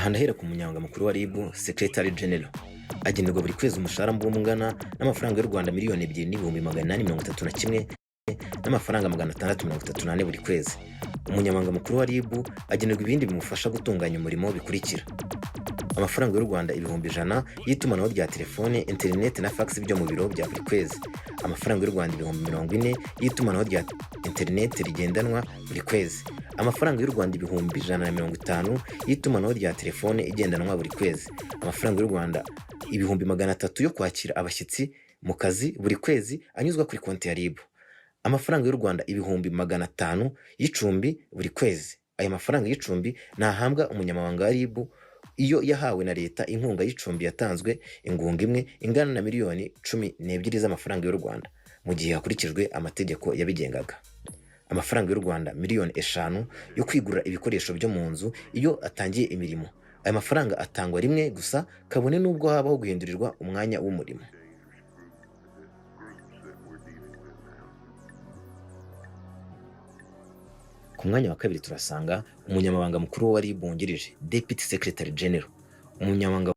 Aha ndahera ku munyamabanga mukuru wa RIB Secretary General agenerwa buri kwezi umushahara ungana n'amafaranga y'u Rwanda miliyoni 2,831 n'amafaranga 634 buri kwezi. Umunyamabanga mukuru wa RIB agenerwa ibindi bimufasha gutunganya umurimo bikurikira: amafaranga y'u Rwanda 100,000 y'itumanaho rya telefone, internet na fax byo mu biro bya buri kwezi, amafaranga y'u Rwanda 40,000 y'itumanaho rya internet rigendanwa buri kwezi, amafaranga y'u Rwanda 150,000 y'itumanaho rya telefone igendanwa buri kwezi, amafaranga y'u Rwanda 300,000 yo kwakira abashyitsi mu kazi buri kwezi anyuzwa kuri konti ya RIB, amafaranga y'u Rwanda 500,000 y'icumbi buri kwezi. Aya mafaranga y'icumbi ntahambwa umunyamabanga wa RIB iyo yahawe na leta inkunga y'icumbi yatanzwe ingunga imwe ingana na miliyoni 12 z'amafaranga y'u Rwanda mu gihe hakurikijwe amategeko yabigengaga. Amafaranga y'u Rwanda miliyoni 5 yo kwigurira ibikoresho byo mu nzu iyo atangiye imirimo. Aya mafaranga atangwa rimwe gusa kabone n'ubwo habaho guhindurirwa umwanya w'umurimo. Ku mwanya wa kabiri turasanga umunyamabanga mukuru wa RIB wungirije Deputy Secretary General. Umunyamabanga